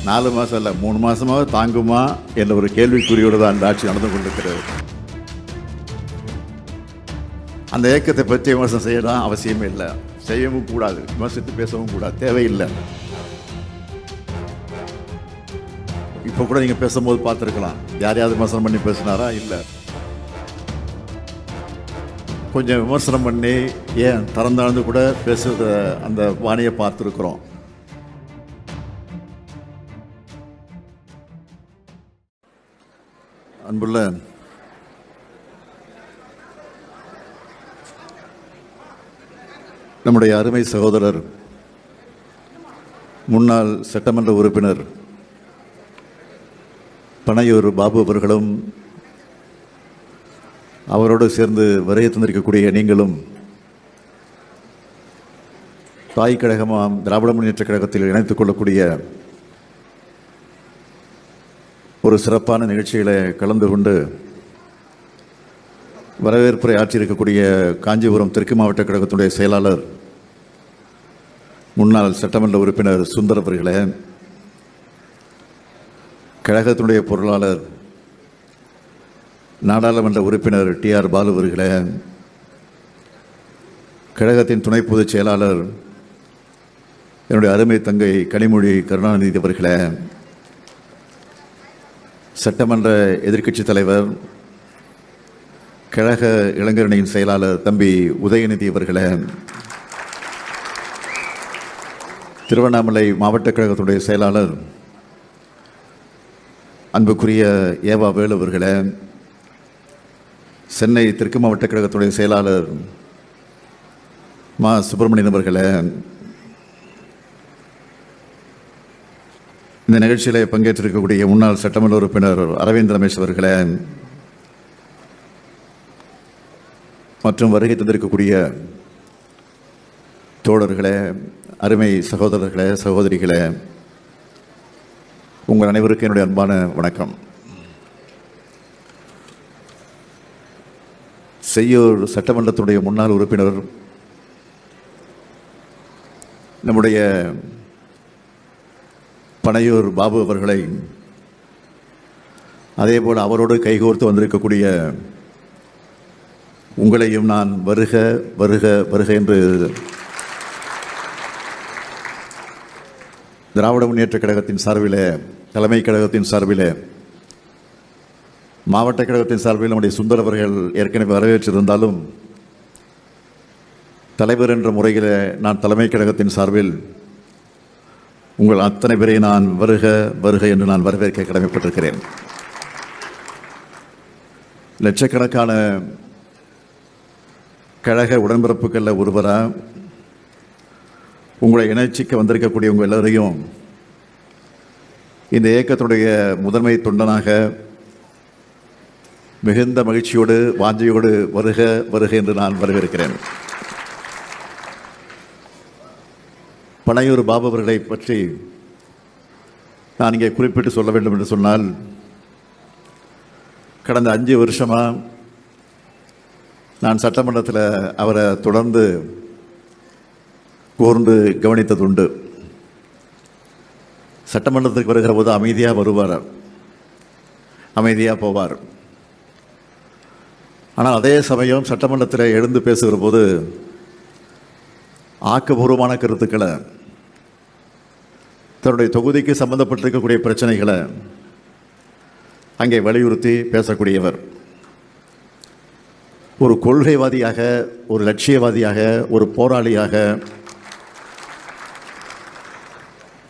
4 மாதம் இல்லை 3 மாதமாக தாங்குமா என்ற ஒரு கேள்விக்குறியோடு தான் அந்த ஆட்சி நடந்து கொண்டிருக்கிறது. அந்த இயக்கத்தை பற்றி விமர்சனம் செய்யலாம் அவசியமே இல்லை, செய்யவும் கூடாது, விமர்சித்து பேசவும் கூடாது, தேவையில்லை. இப்போ கூட நீங்கள் பேசும்போது பார்த்துருக்கலாம், யாரையாவது விமர்சனம் பண்ணி பேசினாரா? இல்லை. கொஞ்சம் விமர்சனம் பண்ணி ஏன் திறந்தாழ்ந்து கூட பேசுகிற அந்த வாணியை பார்த்துருக்குறோம். அன்புள்ள நம்முடைய அருமை சகோதரர் முன்னாள் சட்டமன்ற உறுப்பினர் பனையூர் பாபு அவர்களும் அவரோடு சேர்ந்து வருகை தந்திருக்கக்கூடிய நீங்களும் தாய் கழகமாம் திராவிட முன்னேற்ற கழகத்தில் இணைத்துக் கொள்ளக்கூடிய ஒரு சிறப்பான நிகழ்ச்சிகளை கலந்து கொண்டு வரவேற்புரை ஆற்றியிருக்கக்கூடிய காஞ்சிபுரம் தெற்கு மாவட்ட கழகத்துடைய செயலாளர் முன்னாள் சட்டமன்ற உறுப்பினர் சுந்தர் அவர்களே, கழகத்தினுடைய பொருளாளர் நாடாளுமன்ற உறுப்பினர் TR பாலு அவர்களே, கழகத்தின் துணை பொதுச் செயலாளர் என்னுடைய அருமை தங்கை கனிமொழி கருணாநிதி அவர்களே, சட்டமன்ற எதிர்க்கட்சித் தலைவர் கழக இளைஞரணியின் செயலாளர் தம்பி உதயநிதி அவர்களே, திருவண்ணாமலை மாவட்ட கழகத்துடைய செயலாளர் அன்புக்குரிய ஏவா வேலு அவர்களே, சென்னை தெற்கு மாவட்ட கழகத்துடைய செயலாளர் மா சுப்பிரமணியன் அவர்களே, இந்த நிகழ்ச்சியிலே பங்கேற்றிருக்கக்கூடிய முன்னாள் சட்டமன்ற உறுப்பினர் அரவிந்த் ரமேஷ் அவர்களே, மற்றும் வருகை தந்திருக்கக்கூடிய தோழர்களே, அருமை சகோதரர்களே, சகோதரிகளே, உங்கள் அனைவருக்கும் என்னுடைய அன்பான வணக்கம். செய்யூர் சட்டமன்றத்துடைய முன்னாள் உறுப்பினர் நம்முடைய பனையூர் பாபு அவர்களை, அதேபோல் அவரோடு கைகோர்த்து வந்திருக்கக்கூடிய உங்களையும் நான் வருக வருக வருக என்று திராவிட முன்னேற்ற கழகத்தின் சார்பிலே, தலைமை கழகத்தின் சார்பிலே, மாவட்ட கழகத்தின் சார்பில் நம்முடைய சுந்தர் அவர்கள் ஏற்கனவே வரவேற்றிருந்தாலும் தலைவர் என்ற முறையில் நான் தலைமை கழகத்தின் சார்பில் உங்கள் அத்தனை பேரை நான் வருக வருக என்று நான் வரவேற்க கடமைப்பட்டிருக்கிறேன். லட்சக்கணக்கான கழக உடன்பிறப்புகளில் ஒருவராக உங்களை இணைச்சிக்க வந்திருக்கக்கூடிய உங்கள் எல்லோரையும் இந்த இயக்கத்துடைய முதன்மை தொண்டனாக மிகுந்த மகிழ்ச்சியோடு வாஞ்சையோடு வருக வருக என்று நான் வரவேற்கிறேன். பனையூர் பாபு அவர்களை பற்றி நான் இங்கே குறிப்பிட்டு சொல்ல வேண்டும் என்று சொன்னால், கடந்த 5 வருஷமாக நான் சட்டமன்றத்தில் அவரை தொடர்ந்து கூர்ந்து கவனித்ததுண்டு. சட்டமன்றத்துக்கு வருகிற போது அமைதியாக வருவார், அமைதியாக போவார். ஆனால் அதே சமயம் சட்டமன்றத்தில் எழுந்து பேசுகிற போது ஆக்கப்பூர்வமான கருத்துக்களை, தன்னுடைய தொகுதிக்கு சம்பந்தப்பட்டிருக்கக்கூடிய பிரச்சனைகளை அங்கே வலியுறுத்தி பேசக்கூடியவர். ஒரு கொள்கைவாதியாக, ஒரு லட்சியவாதியாக, ஒரு போராளியாக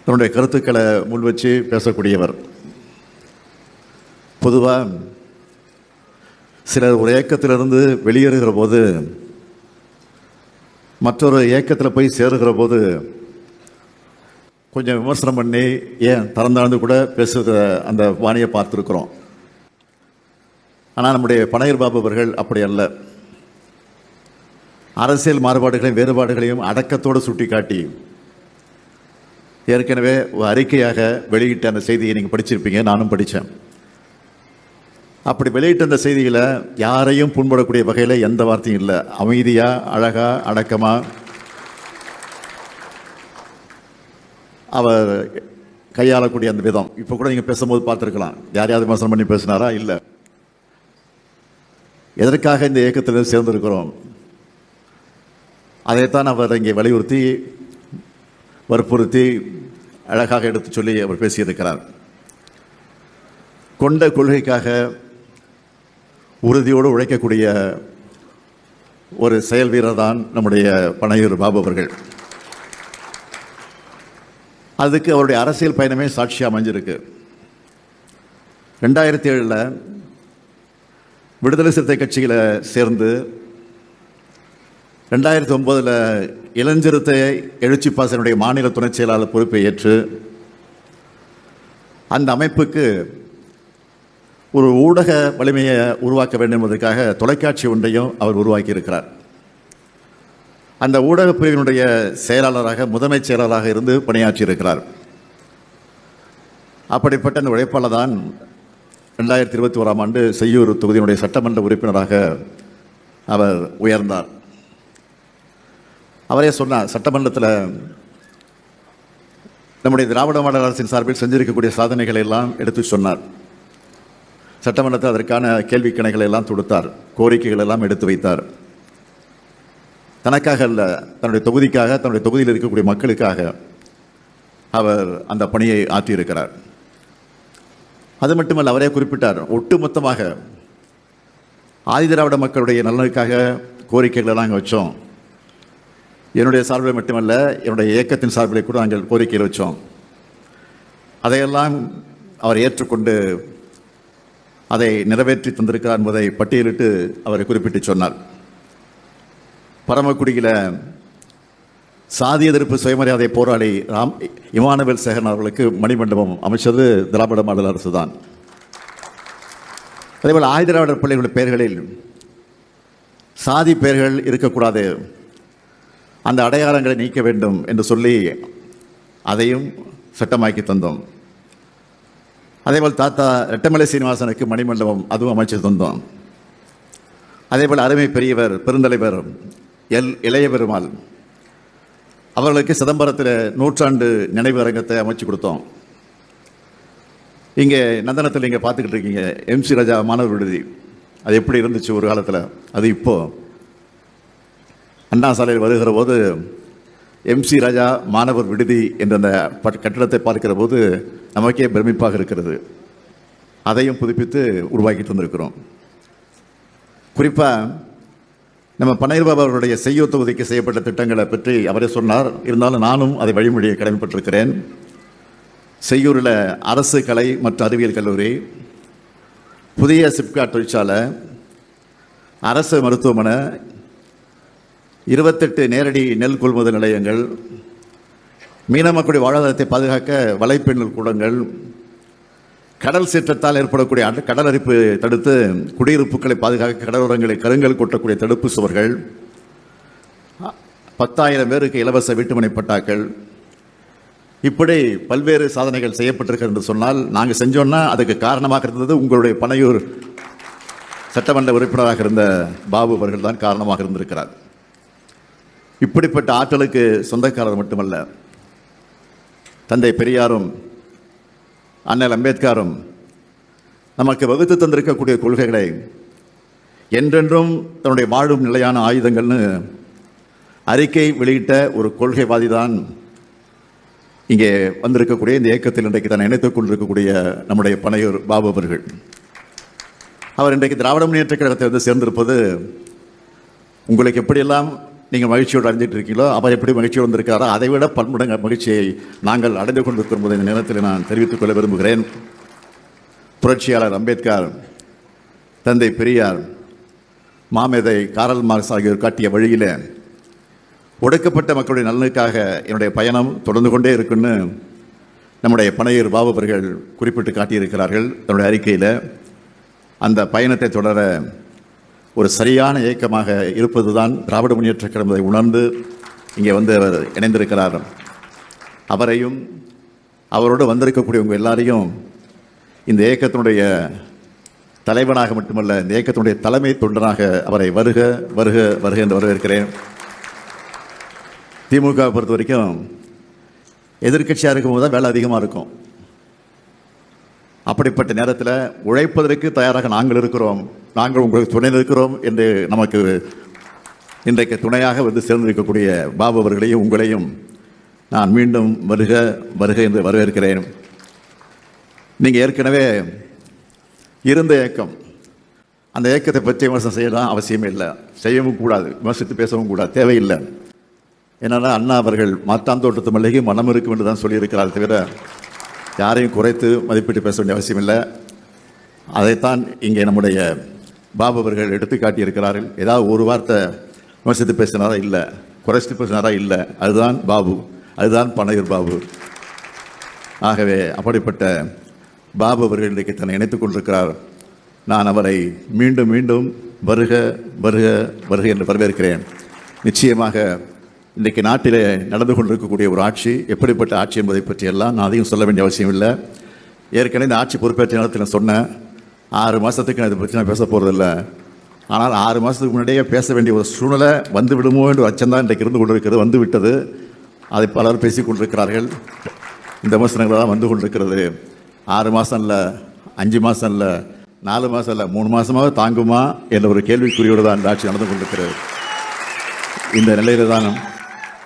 தன்னுடைய கருத்துக்களை முன்வச்சு பேசக்கூடியவர். பொதுவாக சிலர் ஒரு இயக்கத்திலிருந்து வெளியேறுகிற போது, மற்றொரு இயக்கத்தில் போய் சேருகிற போது கொஞ்சம் விமர்சனம் பண்ணி ஏன் திறந்தாழ்ந்து கூட பேசுகிற அந்த வாணியை பார்த்துருக்குறோம். ஆனால் நம்முடைய பனையூர் பாபு அவர்கள் அப்படி அல்ல. அரசியல் மாறுபாடுகளையும் வேறுபாடுகளையும் அடக்கத்தோடு சுட்டிக்காட்டி, ஏற்கனவே ஒரு அறிக்கையாக வெளியிட்ட அந்த செய்தியை நீங்கள் படிச்சிருப்பீங்க, நானும் படித்தேன். அப்படி வெளியிட்ட அந்த செய்தியில் யாரையும் புண்படக்கூடிய வகையில் எந்த வார்த்தையும் இல்லை. அமைதியாக, அழகாக, அடக்கமாக அவர் கையாளக்கூடிய அந்த விதம் இப்போ கூட நீங்கள் பேசும்போது பார்த்துருக்கலாம். யாரையாவது விமர்சனம் பண்ணி பேசினாரா? இல்லை. எதற்காக இந்த இயக்கத்தில் சேர்ந்திருக்கிறோம் அதைத்தான் அவர் இங்கே வலியுறுத்தி வற்புறுத்தி அழகாக எடுத்து சொல்லி அவர் பேசியிருக்கிறார். கொண்ட கொள்கைக்காக உறுதியோடு உழைக்கக்கூடிய ஒரு செயல் வீரர் தான் நம்முடைய பனையூர் பாபு அவர்கள். அதுக்கு அவருடைய அரசியல் பயணமே சாட்சியாக அமைஞ்சிருக்கு. 2007 விடுதலை சிறுத்தை கட்சியில் சேர்ந்து 2009 இளஞ்சிறுத்தை எழுச்சி பாசனுடைய மாநில துணைச் செயலாளர் பொறுப்பை ஏற்று அந்த அமைப்புக்கு ஒரு ஊடக வலிமையை உருவாக்க வேண்டும் என்பதற்காக தொலைக்காட்சி ஒன்றையும் அவர் உருவாக்கி இருக்கிறார். அந்த ஊடக பிரிவினுடைய செயலாளராக முதன்மைச் செயலாளராக இருந்து பணியாற்றி இருக்கிறார். அப்படிப்பட்ட அந்த உழைப்பாளர் தான் 2021 ஆண்டு செய்யூர் தொகுதியினுடைய சட்டமன்ற உறுப்பினராக அவர் உயர்ந்தார். அவரே சொன்னார், சட்டமன்றத்தில் நம்முடைய திராவிட மாடல் அரசின் சார்பில் செஞ்சிருக்கக்கூடிய சாதனைகளை எல்லாம் எடுத்து சொன்னார். சட்டமன்றத்தில் அதற்கான கேள்வி கணைகளை எல்லாம் தொடுத்தார், கோரிக்கைகள் எல்லாம் எடுத்து வைத்தார். தனக்காக அல்ல, தன்னுடைய தொகுதிக்காக, தன்னுடைய தொகுதியில் இருக்கக்கூடிய மக்களுக்காக அவர் அந்த பணியை ஆற்றியிருக்கிறார். அது மட்டுமல்ல, அவரே குறிப்பிட்டார், ஒட்டுமொத்தமாக ஆதிதிராவிட மக்களுடைய நலனுக்காக கோரிக்கைகள் எல்லாம் நாங்கள் வச்சோம். என்னுடைய சார்பில் மட்டுமல்ல, என்னுடைய இயக்கத்தின் சார்பில் கூட நாங்கள் கோரிக்கைகள் வச்சோம். அதையெல்லாம் அவர் ஏற்றுக்கொண்டு அதை நிறைவேற்றி தந்திருக்கிறார் என்பதை பட்டியலிட்டு அவரை குறிப்பிட்டு சொன்னார். பரமக்குடியில் சாதி எதிர்ப்பு சுயமரியாதை போராளி இமானுவேல் சேகரன் அவர்களுக்கு மணிமண்டபம் அமைச்சது திராவிட மாடல் அரசு தான். அதேபோல் ஆதிதிராவிடர் பிள்ளைகளுடைய பெயர்களில் சாதி பெயர்கள் இருக்கக்கூடாது, அந்த அடையாளங்களை நீக்க வேண்டும் என்று சொல்லி அதையும் சட்டமாக்கி தந்தோம். அதேபோல் தாத்தா ரெட்டமலை சீனிவாசனுக்கு மணிமண்டபம் அதுவும் அமைச்சு தந்தோம். அதேபோல் அருமை பெரியவர் பெருந்தலைவர் இளைய பெருமாள் அவர்களுக்கு சிதம்பரத்தில் 100ஆண்டு நினைவு அரங்கத்தை அமைச்சு கொடுத்தோம். இங்கே நந்தனத்தில் இங்கே பார்த்துக்கிட்டு இருக்கீங்க MC ராஜா மாணவர் விடுதி. அது எப்படி இருந்துச்சு ஒரு காலத்தில், அது இப்போது அண்ணா சாலையில் வருகிற போது MC ராஜா மாணவர் விடுதி என்ற அந்த கட்டிடத்தை பார்க்கிற போது நமக்கே பிரமிப்பாக இருக்கிறது. அதையும் புதுப்பித்து உருவாக்கி தந்திருக்கிறோம். குறிப்பாக நம்ம பனையூர் பாபு அவருடைய செய்யூர் தொகுதிக்கு செய்யப்பட்ட திட்டங்களை பற்றி அவரே சொன்னார். இருந்தாலும் நானும் அதை வழிமொழியை கடமைப்பட்டிருக்கிறேன். செய்யூரில் அரசு கலை மற்றும் அறிவியல் கல்லூரி, புதிய சிப்காட் தொழிற்சாலை, அரசு மருத்துவமனை, 28 நேரடி நெல் கொள்முதல் நிலையங்கள், மீன மக்களுடைய வாழ்வாதாரத்தை பாதுகாக்க வலைப்பெண்ணல் கூடங்கள், கடல் சீற்றத்தால் ஏற்படக்கூடிய கடல் அரிப்பு தடுத்து குடியிருப்புகளை பாதுகாக்க கடலோரங்களை கருங்கல் கொட்டக்கூடிய தடுப்பு சுவர்கள், 10,000 பேருக்கு இலவச வீட்டுமனை பட்டாக்கள், இப்படி பல்வேறு சாதனைகள் செய்யப்பட்டிருக்கிறது என்று சொன்னால் நாங்கள் செஞ்சோன்னா அதுக்கு காரணமாக இருந்தது உங்களுடைய பனையூர் சட்டமன்ற உறுப்பினராக இருந்த பாபு அவர்கள் தான் காரணமாக இருந்திருக்கிறார். இப்படிப்பட்ட ஆற்றலுக்கு சொந்தக்காரர் மட்டுமல்ல, தந்தை பெரியாரும் அண்ணல் அம்பேத்கரும் நமக்கு வகுத்து தந்திருக்கக்கூடிய கொள்கைகளை என்றென்றும் தன்னுடைய வாழும் நிலையான ஆயுதங்கள்னு அறிக்கை வெளியிட்ட ஒரு கொள்கைவாதி தான் இங்கே வந்திருக்கக்கூடிய இந்த இயக்கத்தில் இன்றைக்கு தான் இணைத்துக் கொண்டிருக்கக்கூடிய நம்முடைய பனையூர் பாபு அவர்கள். அவர் இன்றைக்கு திராவிட முன்னேற்ற கழகத்தை வந்து சேர்ந்திருப்பது உங்களுக்கு எப்படியெல்லாம் நீங்கள் மகிழ்ச்சியோடு அடைஞ்சிட்டு இருக்கீங்களோ அவர் எப்படி மகிழ்ச்சியோடு வந்திருக்காரோ அதை விட பன்மடங்கு மகிழ்ச்சியை நாங்கள் அடைந்து கொண்டிருக்கும் போது இந்த நேரத்தில் நான் தெரிவித்துக் கொள்ள விரும்புகிறேன். புரட்சியாளர் அம்பேத்கர், தந்தை பெரியார், மாமேதை காரல் மார்க்ஸ் ஆகியோர் காட்டிய வழியில் ஒடுக்கப்பட்ட மக்களுடைய நலனுக்காக என்னுடைய பயணம் தொடர்ந்து கொண்டே இருக்குன்னு நம்முடைய பனையூர் பாபு அவர்கள் குறிப்பிட்டு காட்டியிருக்கிறார்கள் தன்னுடைய அறிக்கையில். அந்த பயணத்தை தொடர ஒரு சரியான இயக்கமாக இருப்பது தான் திராவிட முன்னேற்ற கழகத்தை உணர்ந்து இங்கே வந்து அவர் இணைந்திருக்கிறார். அவரையும் அவரோடு வந்திருக்கக்கூடிய உங்கள் எல்லாரையும் இந்த இயக்கத்தினுடைய தலைவனாக மட்டுமல்ல, இந்த இயக்கத்தினுடைய தலைமை தொண்டனாக அவரை வருக வருக வருக என்று வரவேற்கிறேன். திமுக பொறுத்த வரைக்கும் எதிர்கட்சியாக இருக்கும்போது தான் வேலை அதிகமாக இருக்கும். அப்படிப்பட்ட நேரத்தில் உழைப்பதற்கு தயாராக நாங்கள் இருக்கிறோம், நாங்கள் உங்களுக்கு துணை இருக்கிறோம் என்று நமக்கு இன்றைக்கு துணையாக வந்து சேர்ந்திருக்கக்கூடிய பாபு அவர்களையும் உங்களையும் நான் மீண்டும் வருக வருக என்று வரவேற்கிறேன். நீங்கள் ஏற்கனவே இருந்த இயக்கம், அந்த இயக்கத்தை பற்றி விமர்சனம் செய்யலாம் அவசியமே இல்லை, செய்யவும் கூடாது, விமர்சித்து பேசவும் கூடாது, தேவையில்லை. என்னன்னா அண்ணா அவர்கள் மாத்தாந்தோட்டத்து மல்லிகை மனம் இருக்கும் என்று தான் சொல்லியிருக்கிறார் தவிர யாரையும் குறைத்து மதிப்பிட்டு பேச வேண்டிய அவசியம் இல்லை. அதைத்தான் இங்கே நம்முடைய பாபு அவர்கள் எடுத்து காட்டியிருக்கிறார்கள். ஏதாவது ஒரு வார்த்தை விமர்சித்து பேசினாரா இல்லை, குறைச்சிட்டு பேசினாரா இல்லை, அதுதான் பாபு, அதுதான் பனையூர் பாபு. ஆகவே அப்படிப்பட்ட பாபு அவர்கள் இன்றைக்கு தன்னை இணைத்துக் கொண்டிருக்கிறார். நான் அவரை மீண்டும் மீண்டும் வருக வருக வருக என்று வரவேற்கிறேன். நிச்சயமாக இன்றைக்கு நாட்டிலே நடந்து கொண்டிருக்கக்கூடிய ஒரு ஆட்சி எப்படிப்பட்ட ஆட்சி என்பதை பற்றியெல்லாம் நான் அதையும் சொல்ல வேண்டிய அவசியம் இல்லை. ஏற்கனவே இந்த ஆட்சி பொறுப்பேற்ற நேரத்தில் நான் சொன்னேன், 6 மாதத்துக்கு நான் இதை பற்றி நான் பேச போகிறதில்ல. ஆனால் 6 மாதத்துக்கு முன்னாடியே பேச வேண்டிய ஒரு சூழ்நிலை வந்து விடுமோ என்ற அச்சம்தான் இன்றைக்கு இருந்து கொண்டிருக்கிறது, வந்து விட்டது. அதை பலர் பேசிக் கொண்டிருக்கிறார்கள். இந்த விமர்சனங்கள் தான் வந்து கொண்டிருக்கிறது. 6 மாதம் இல்லை, 5 மாதம் இல்லை, 4 மாதம் இல்லை, 3 மாதமாக தாங்குமா என்ற ஒரு கேள்விக்குறியோடு தான் இந்த ஆட்சி நடந்து கொண்டிருக்கிறது. இந்த நிலையில் தான்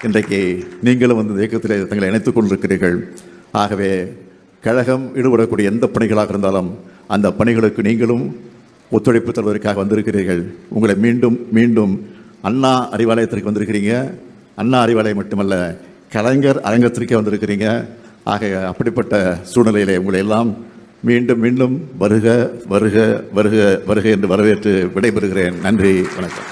இன்றைக்கு நீங்களும் வந்து இயக்கத்தில் தங்களை இணைத்துக் கொண்டிருக்கிறீர்கள். ஆகவே கழகம் ஈடுபடக்கூடிய எந்த பணிகளாக இருந்தாலும் அந்த பணிகளுக்கு நீங்களும் ஒத்துழைப்பு தருவதற்காக வந்திருக்கிறீர்கள். உங்களை மீண்டும் மீண்டும் அண்ணா அறிவாலயத்திற்கு வந்திருக்கிறீங்க. அண்ணா அறிவாலயம் மட்டுமல்ல, கலைஞர் அரங்கத்திற்கே வந்திருக்கிறீங்க. ஆக அப்படிப்பட்ட சூழ்நிலையிலே உங்களை எல்லாம் மீண்டும் மீண்டும் வருக வருக வருக வருக என்று வரவேற்று விடைபெறுகிறேன். நன்றி, வணக்கம்.